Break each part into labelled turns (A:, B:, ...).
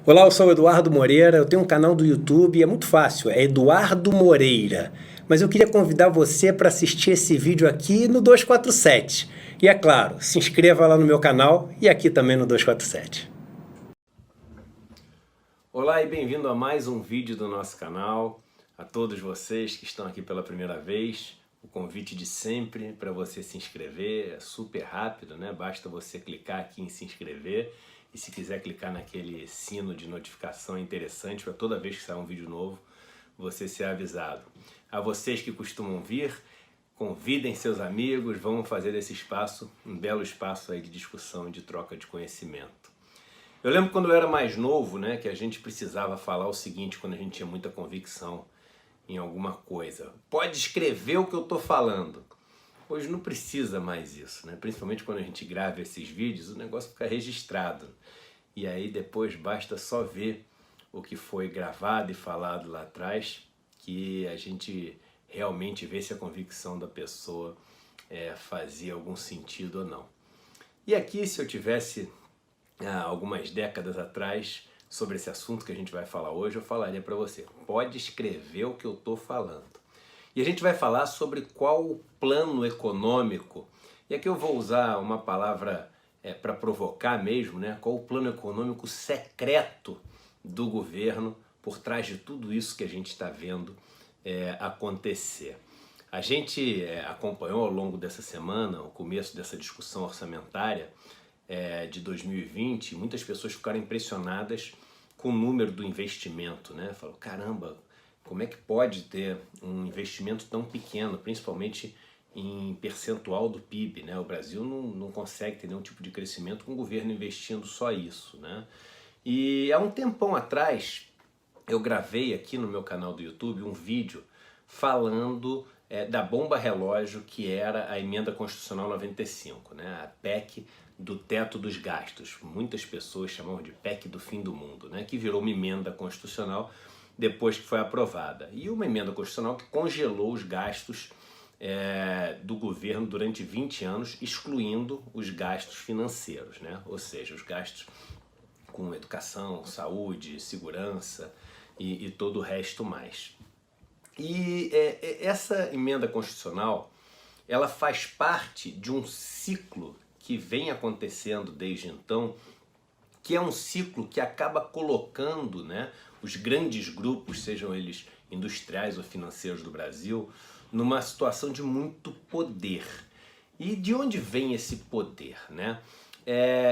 A: Olá, eu sou o Eduardo Moreira, eu tenho um canal do YouTube, é muito fácil, é Eduardo Moreira. Mas eu queria convidar você para assistir esse vídeo aqui no 247. E é claro, se inscreva lá no meu canal e aqui também no 247. Olá e bem-vindo a mais um vídeo do nosso canal. A todos vocês que estão aqui pela primeira vez, o convite de sempre para você se inscrever, é super rápido, né? Basta você clicar aqui em se inscrever. E se quiser clicar naquele sino de notificação, é interessante para toda vez que sair um vídeo novo, você ser avisado. A vocês que costumam vir, convidem seus amigos, vamos fazer desse espaço um belo espaço aí de discussão e de troca de conhecimento. Eu lembro quando eu era mais novo, né, que a gente precisava falar o seguinte quando a gente tinha muita convicção em alguma coisa. Pode escrever o que eu estou falando. Hoje não precisa mais isso, né? Principalmente quando a gente grava esses vídeos, o negócio fica registrado. E aí depois basta só ver o que foi gravado e falado lá atrás, que a gente realmente vê se a convicção da pessoa fazia algum sentido ou não. E aqui, se eu tivesse algumas décadas atrás, sobre esse assunto que a gente vai falar hoje, eu falaria para você, pode escrever o que eu estou falando. E a gente vai falar sobre qual o plano econômico, e aqui eu vou usar uma palavra para provocar mesmo, né? Qual o plano econômico secreto do governo por trás de tudo isso que a gente está vendo acontecer. A gente acompanhou ao longo dessa semana, o começo dessa discussão orçamentária de 2020, muitas pessoas ficaram impressionadas com o número do investimento, né? Falaram, caramba, como é que pode ter um investimento tão pequeno, principalmente em percentual do PIB, né? O Brasil não consegue ter nenhum tipo de crescimento com o governo investindo só isso, né? E há um tempão atrás, eu gravei aqui no meu canal do YouTube um vídeo falando da bomba relógio que era a Emenda Constitucional 95, né? A PEC do teto dos gastos. Muitas pessoas chamam de PEC do fim do mundo, né? Que virou uma emenda constitucional depois que foi aprovada. E uma emenda constitucional que congelou os gastos do governo durante 20 anos, excluindo os gastos financeiros, né? Ou seja, os gastos com educação, saúde, segurança e todo o resto mais. E essa emenda constitucional, ela faz parte de um ciclo que vem acontecendo desde então, que é um ciclo que acaba colocando, né, os grandes grupos, sejam eles industriais ou financeiros do Brasil, numa situação de muito poder. E de onde vem esse poder, né?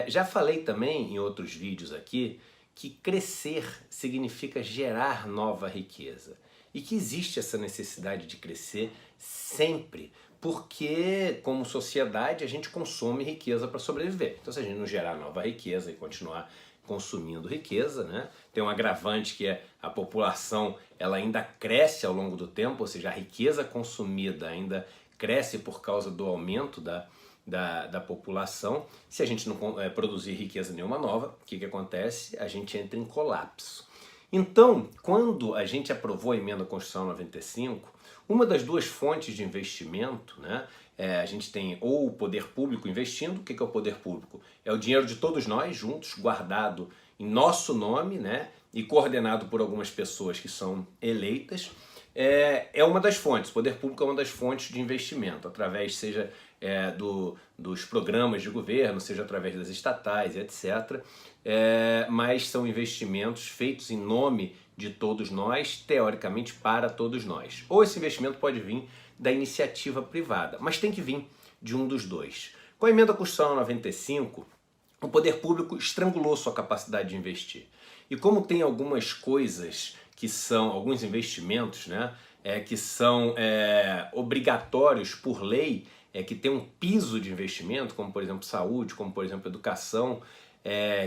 A: Já falei também em outros vídeos aqui que crescer significa gerar nova riqueza e que existe essa necessidade de crescer sempre, porque como sociedade a gente consome riqueza para sobreviver. Então se a gente não gerar nova riqueza e continuar consumindo riqueza, né? Tem um agravante que é a população ela ainda cresce ao longo do tempo, ou seja, a riqueza consumida ainda cresce por causa do aumento da população. Se a gente não produzir riqueza nenhuma nova, o que acontece? A gente entra em colapso. Então, quando a gente aprovou a Emenda Constitucional 95, uma das duas fontes de investimento, né, a gente tem ou o poder público investindo. O que é o poder público? É o dinheiro de todos nós juntos, guardado em nosso nome, né, e coordenado por algumas pessoas que são eleitas. É uma das fontes, o poder público é uma das fontes de investimento, através, seja dos programas de governo, seja através das estatais, etc. Mas são investimentos feitos em nome de todos nós, teoricamente para todos nós. Ou esse investimento pode vir da iniciativa privada, mas tem que vir de um dos dois. Com a Emenda Constitucional 95, o poder público estrangulou sua capacidade de investir. E como tem algumas coisas que são, alguns investimentos, né, que são obrigatórios por lei, que tem um piso de investimento, como por exemplo saúde, como por exemplo educação,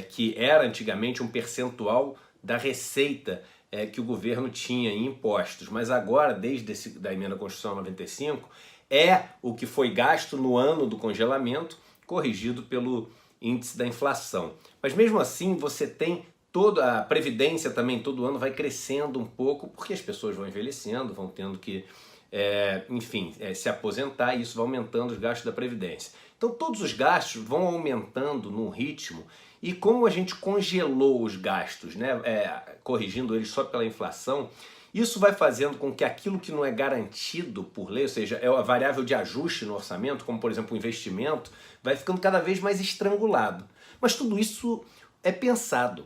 A: que era antigamente um percentual da receita que o governo tinha em impostos, mas agora, desde da Emenda Constitucional 95, é o que foi gasto no ano do congelamento, corrigido pelo índice da inflação. Mas mesmo assim, você tem toda a previdência também, todo ano vai crescendo um pouco, porque as pessoas vão envelhecendo, vão tendo que, se aposentar, e isso vai aumentando os gastos da previdência. Então todos os gastos vão aumentando num ritmo E como a gente congelou os gastos, né, corrigindo eles só pela inflação, isso vai fazendo com que aquilo que não é garantido por lei, ou seja, é a variável de ajuste no orçamento, como por exemplo o investimento, vai ficando cada vez mais estrangulado. Mas tudo isso é pensado,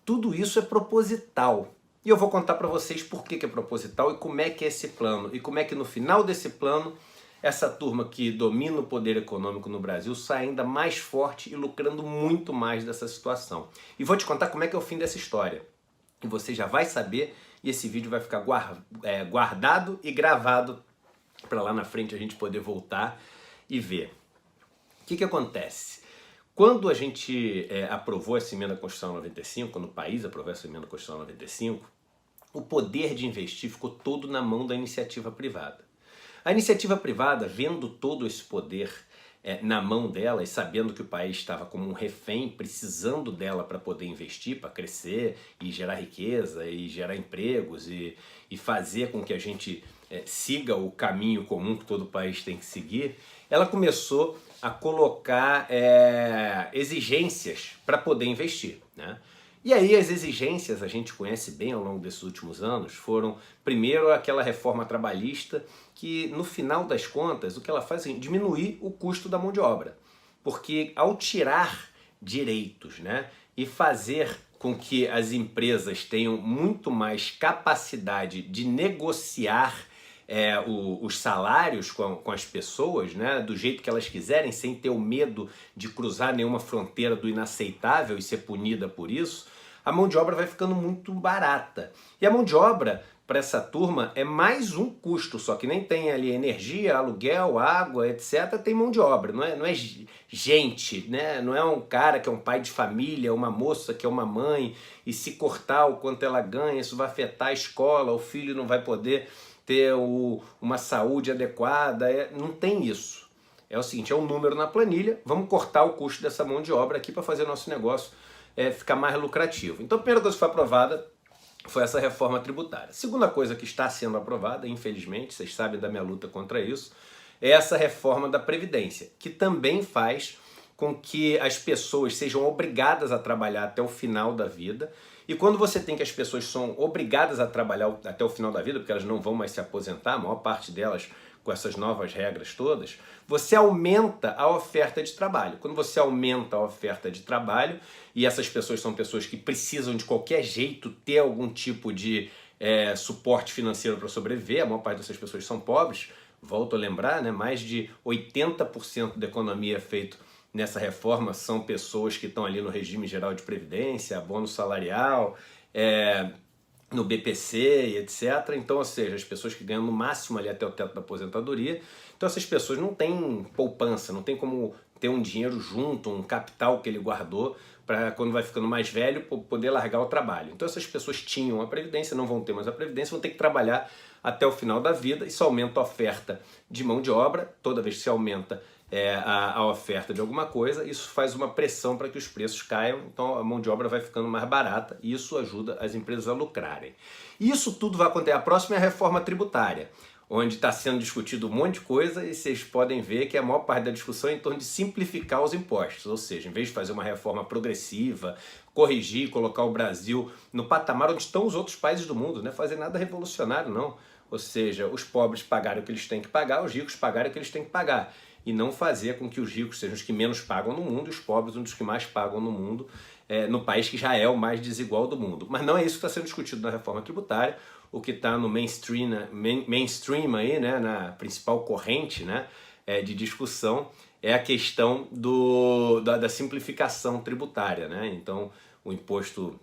A: tudo isso é proposital. E eu vou contar para vocês por que é proposital e como é que é esse plano, e como é que no final desse plano essa turma que domina o poder econômico no Brasil sai ainda mais forte e lucrando muito mais dessa situação. E vou te contar como é que é o fim dessa história. E você já vai saber, e esse vídeo vai ficar guardado e gravado para lá na frente a gente poder voltar e ver. O que acontece? Quando a gente aprovou essa emenda Constitucional 95, quando o país aprovou essa emenda Constitucional 95, o poder de investir ficou todo na mão da iniciativa privada. A iniciativa privada, vendo todo esse poder na mão dela e sabendo que o país estava como um refém, precisando dela para poder investir, para crescer e gerar riqueza e gerar empregos e fazer com que a gente siga o caminho comum que todo país tem que seguir, ela começou a colocar exigências para poder investir, né? E aí as exigências, a gente conhece bem ao longo desses últimos anos, foram primeiro aquela reforma trabalhista que no final das contas o que ela faz é diminuir o custo da mão de obra. Porque ao tirar direitos, né, e fazer com que as empresas tenham muito mais capacidade de negociar os salários com as pessoas, né, do jeito que elas quiserem, sem ter o medo de cruzar nenhuma fronteira do inaceitável e ser punida por isso, a mão de obra vai ficando muito barata. E a mão de obra, para essa turma, é mais um custo, só que nem tem ali energia, aluguel, água, etc. Tem mão de obra, não é gente, né? Não é um cara que é um pai de família, uma moça que é uma mãe, e se cortar o quanto ela ganha, isso vai afetar a escola, o filho não vai poder ter uma saúde adequada, não tem isso. É o seguinte, é um número na planilha, vamos cortar o custo dessa mão de obra aqui para fazer nosso negócio ficar mais lucrativo. Então a primeira coisa que foi aprovada foi essa reforma tributária. A segunda coisa que está sendo aprovada, infelizmente, vocês sabem da minha luta contra isso, é essa reforma da Previdência, que também faz com que as pessoas sejam obrigadas a trabalhar até o final da vida. E quando você tem que as pessoas são obrigadas a trabalhar até o final da vida, porque elas não vão mais se aposentar, a maior parte delas com essas novas regras todas, você aumenta a oferta de trabalho. Quando você aumenta a oferta de trabalho, e essas pessoas são pessoas que precisam de qualquer jeito ter algum tipo de suporte financeiro para sobreviver, a maior parte dessas pessoas são pobres, volto a lembrar, né, mais de 80% da economia é feito nessa reforma são pessoas que estão ali no regime geral de previdência, bônus salarial, no BPC e etc. Então, ou seja, as pessoas que ganham no máximo ali até o teto da aposentadoria. Então essas pessoas não têm poupança, não tem como ter um dinheiro junto, um capital que ele guardou para quando vai ficando mais velho poder largar o trabalho. Então essas pessoas tinham a previdência, não vão ter mais a previdência, vão ter que trabalhar até o final da vida. Isso aumenta a oferta de mão de obra, toda vez que se aumenta a oferta de alguma coisa, isso faz uma pressão para que os preços caiam, então a mão de obra vai ficando mais barata e isso ajuda as empresas a lucrarem. Isso tudo vai acontecer. A próxima é a reforma tributária, onde está sendo discutido um monte de coisa e vocês podem ver que a maior parte da discussão é em torno de simplificar os impostos, ou seja, em vez de fazer uma reforma progressiva, corrigir, colocar o Brasil no patamar onde estão os outros países do mundo, não é fazer nada revolucionário não, ou seja, os pobres pagarem o que eles têm que pagar, os ricos pagarem o que eles têm que pagar. E não fazer com que os ricos sejam os que menos pagam no mundo e os pobres um dos que mais pagam no mundo, no país que já é o mais desigual do mundo. Mas não é isso que está sendo discutido na reforma tributária. O que está no mainstream aí, né, na principal corrente, né, de discussão é a questão da simplificação tributária, né? Então, o imposto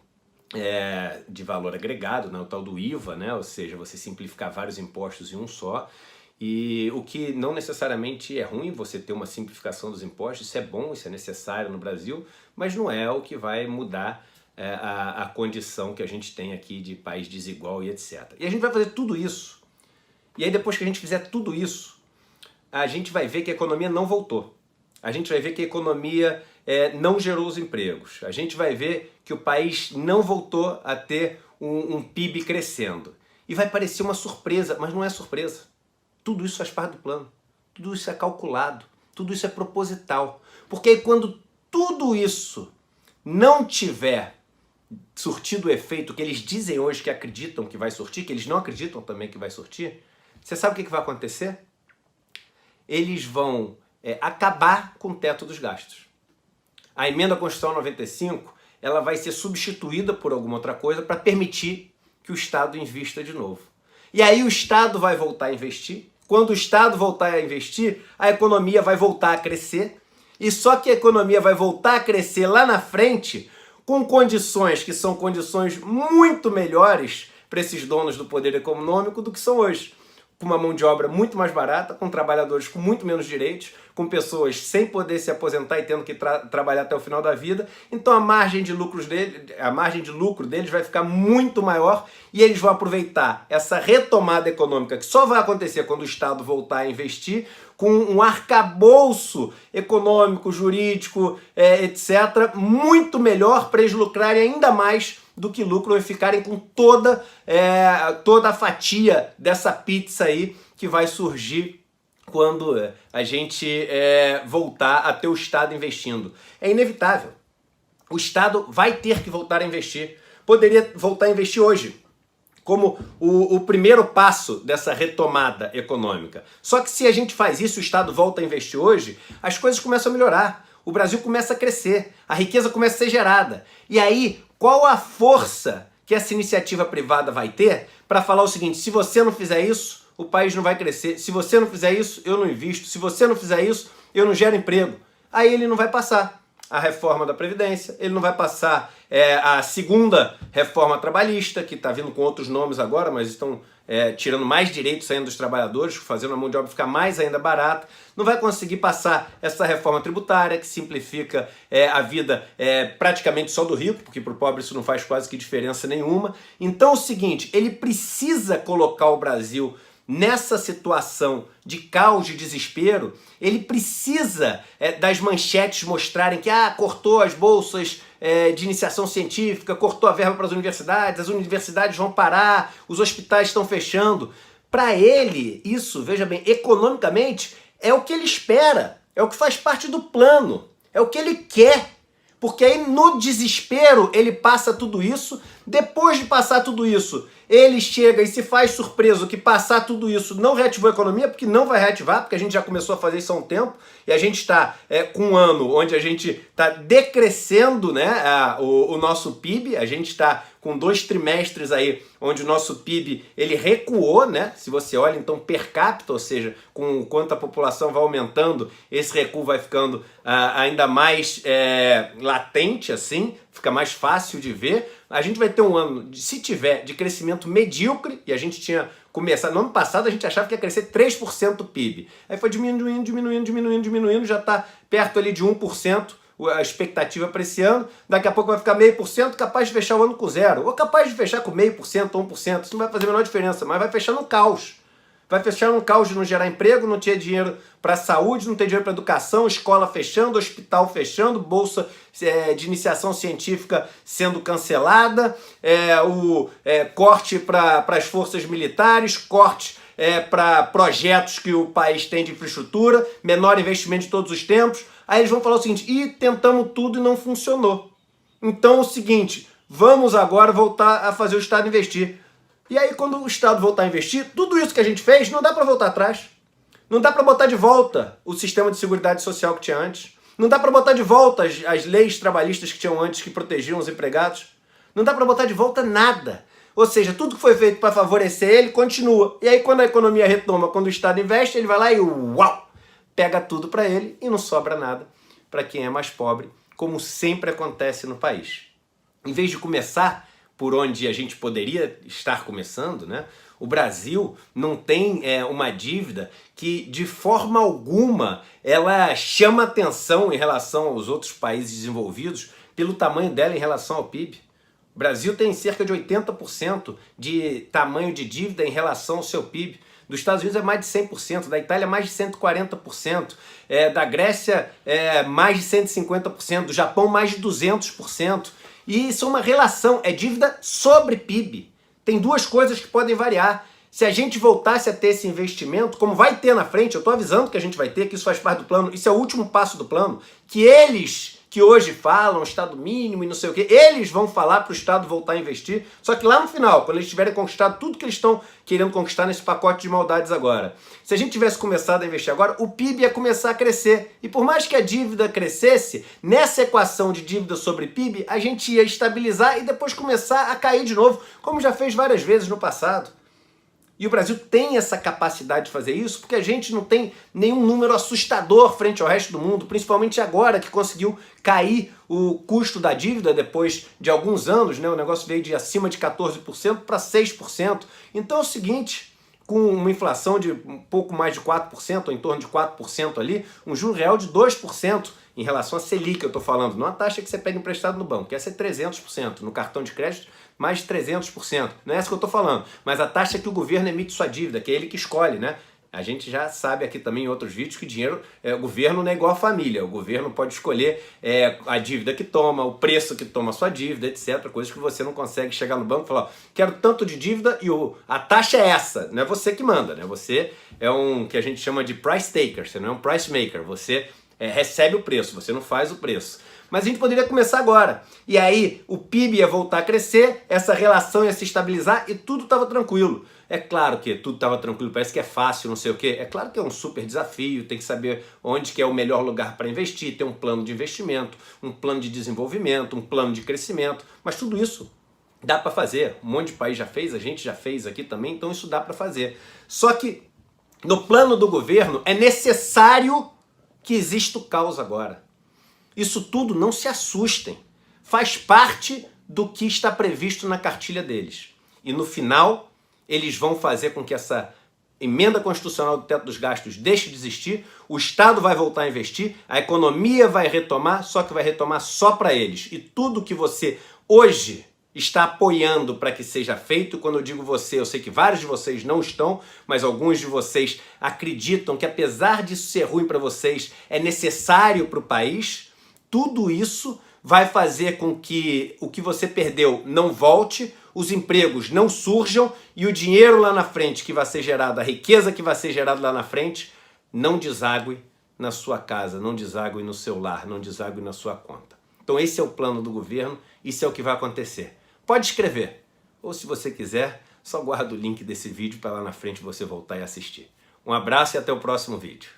A: de valor agregado, né, o tal do IVA, né, ou seja, você simplificar vários impostos em um só. E o que não necessariamente é ruim você ter uma simplificação dos impostos, isso é bom, isso é necessário no Brasil, mas não é o que vai mudar a condição que a gente tem aqui de país desigual e etc. E a gente vai fazer tudo isso, e aí depois que a gente fizer tudo isso, a gente vai ver que a economia não voltou. A gente vai ver que a economia não gerou os empregos. A gente vai ver que o país não voltou a ter um PIB crescendo. E vai parecer uma surpresa, mas não é surpresa. Tudo isso faz parte do plano, tudo isso é calculado, tudo isso é proposital. Porque aí quando tudo isso não tiver surtido o efeito que eles dizem hoje que acreditam que vai surtir, que eles não acreditam também que vai surtir, você sabe o que vai acontecer? Eles vão acabar com o teto dos gastos. A emenda Constitucional 95, ela vai ser substituída por alguma outra coisa para permitir que o Estado invista de novo. E aí o Estado vai voltar a investir. Quando o Estado voltar a investir, a economia vai voltar a crescer. E só que a economia vai voltar a crescer lá na frente com condições que são condições muito melhores para esses donos do poder econômico do que são hoje. Com uma mão de obra muito mais barata, com trabalhadores com muito menos direitos, com pessoas sem poder se aposentar e tendo que trabalhar até o final da vida. Então a margem de lucro deles vai ficar muito maior e eles vão aproveitar essa retomada econômica que só vai acontecer quando o Estado voltar a investir, com um arcabouço econômico, jurídico, etc., muito melhor para eles lucrarem ainda mais do que lucram e ficarem com toda a fatia dessa pizza aí que vai surgir quando a gente voltar a ter o Estado investindo. É inevitável. O Estado vai ter que voltar a investir. Poderia voltar a investir hoje, como o primeiro passo dessa retomada econômica. Só que se a gente faz isso, o Estado volta a investir hoje, as coisas começam a melhorar. O Brasil começa a crescer, a riqueza começa a ser gerada. E aí, qual a força que essa iniciativa privada vai ter para falar o seguinte: se você não fizer isso, o país não vai crescer. Se você não fizer isso, eu não invisto. Se você não fizer isso, eu não gero emprego. Aí ele não vai passar a reforma da Previdência, ele não vai passar a segunda reforma trabalhista, que está vindo com outros nomes agora, mas estão tirando mais direitos ainda dos trabalhadores, fazendo a mão de obra ficar mais ainda barata. Não vai conseguir passar essa reforma tributária, que simplifica a vida praticamente só do rico, porque para o pobre isso não faz quase que diferença nenhuma. Então é o seguinte, ele precisa colocar o Brasil nessa situação de caos, de desespero. Ele precisa das manchetes mostrarem que cortou as bolsas de iniciação científica, cortou a verba para as universidades vão parar, os hospitais estão fechando. Para ele, isso, veja bem, economicamente, é o que ele espera, é o que faz parte do plano, é o que ele quer. Porque aí no desespero ele passa tudo isso, depois de passar tudo isso, ele chega e se faz surpreso que passar tudo isso não reativou a economia, porque não vai reativar, porque a gente já começou a fazer isso há um tempo, e a gente está com um ano onde a gente está decrescendo, né, o nosso PIB, a gente está com 2 trimestres aí onde o nosso PIB ele recuou, né? Se você olha então per capita, ou seja, com o quanto a população vai aumentando, esse recuo vai ficando ainda mais latente, assim, fica mais fácil de ver. A gente vai ter um ano, se tiver, de crescimento medíocre, e a gente tinha começado, no ano passado a gente achava que ia crescer 3% do PIB. Aí foi diminuindo, já está perto ali de 1%, a expectativa para esse ano. Daqui a pouco vai ficar 0,5%, capaz de fechar o ano com 0%, ou capaz de fechar com 0,5%, 1%, isso não vai fazer a menor diferença, mas vai fechar no caos. Vai fechar num caos de não gerar emprego, não ter dinheiro para saúde, não ter dinheiro para educação, escola fechando, hospital fechando, bolsa de iniciação científica sendo cancelada, corte para as forças militares, corte para projetos que o país tem de infraestrutura, menor investimento de todos os tempos. Aí eles vão falar o seguinte: tentamos tudo e não funcionou. Então é o seguinte, vamos agora voltar a fazer o Estado investir. E aí, quando o Estado voltar a investir, tudo isso que a gente fez, não dá para voltar atrás. Não dá para botar de volta o sistema de seguridade social que tinha antes. Não dá para botar de volta as leis trabalhistas que tinham antes, que protegiam os empregados. Não dá para botar de volta nada. Ou seja, tudo que foi feito para favorecer ele continua. E aí, quando a economia retoma, quando o Estado investe, ele vai lá e pega tudo para ele e não sobra nada para quem é mais pobre, como sempre acontece no país. Em vez de começar por onde a gente poderia estar começando, né? O Brasil não tem uma dívida que, de forma alguma, ela chama atenção em relação aos outros países desenvolvidos pelo tamanho dela em relação ao PIB. O Brasil tem cerca de 80% de tamanho de dívida em relação ao seu PIB. Dos Estados Unidos é mais de 100%, da Itália mais de 140%, da Grécia mais de 150%, do Japão mais de 200%. E isso é uma relação, é dívida sobre PIB. Tem duas coisas que podem variar. Se a gente voltasse a ter esse investimento, como vai ter na frente, eu estou avisando que a gente vai ter, que isso faz parte do plano, isso é o último passo do plano, que eles que hoje falam Estado mínimo e não sei o quê, eles vão falar para o Estado voltar a investir, só que lá no final, quando eles tiverem conquistado tudo que eles estão querendo conquistar nesse pacote de maldades agora. Se a gente tivesse começado a investir agora, o PIB ia começar a crescer. E por mais que a dívida crescesse, nessa equação de dívida sobre PIB, a gente ia estabilizar e depois começar a cair de novo, como já fez várias vezes no passado. E o Brasil tem essa capacidade de fazer isso porque a gente não tem nenhum número assustador frente ao resto do mundo, principalmente agora que conseguiu cair o custo da dívida depois de alguns anos, né? O negócio veio de acima de 14% para 6%. Então é o seguinte, com uma inflação de um pouco mais de 4%, ou em torno de 4% ali, um juro real de 2% em relação à Selic, eu estou falando, não a taxa que você pega emprestado no banco, que essa é 300%, no cartão de crédito mais de 300%, não é essa que eu estou falando, mas a taxa que o governo emite sua dívida, que é ele que escolhe, né? A gente já sabe aqui também em outros vídeos que dinheiro, o governo não é igual a família, o governo pode escolher a dívida que toma, o preço que toma a sua dívida, etc. Coisas que você não consegue chegar no banco e falar, quero tanto de dívida e a taxa é essa, não é você que manda, né? Você é um que a gente chama de price taker, você não é um price maker, você recebe o preço, você não faz o preço. Mas a gente poderia começar agora. E aí o PIB ia voltar a crescer, essa relação ia se estabilizar e tudo estava tranquilo. É claro que tudo estava tranquilo, parece que é fácil, não sei o quê. É claro que é um super desafio, tem que saber onde que é o melhor lugar para investir, ter um plano de investimento, um plano de desenvolvimento, um plano de crescimento. Mas tudo isso dá para fazer. Um monte de país já fez, a gente já fez aqui também, então isso dá para fazer. Só que no plano do governo é necessário que exista o caos agora. Isso tudo, não se assustem, faz parte do que está previsto na cartilha deles. E no final, eles vão fazer com que essa emenda constitucional do teto dos gastos deixe de existir, o Estado vai voltar a investir, a economia vai retomar, só que vai retomar só para eles. E tudo que você hoje está apoiando para que seja feito, quando eu digo você, eu sei que vários de vocês não estão, mas alguns de vocês acreditam que apesar disso ser ruim para vocês, é necessário para o país. Tudo isso vai fazer com que o que você perdeu não volte, os empregos não surjam e o dinheiro lá na frente que vai ser gerado, a riqueza que vai ser gerada lá na frente, não desague na sua casa, não desague no seu lar, não desague na sua conta. Então esse é o plano do governo, isso é o que vai acontecer. Pode escrever, ou se você quiser, só guarda o link desse vídeo para lá na frente você voltar e assistir. Um abraço e até o próximo vídeo.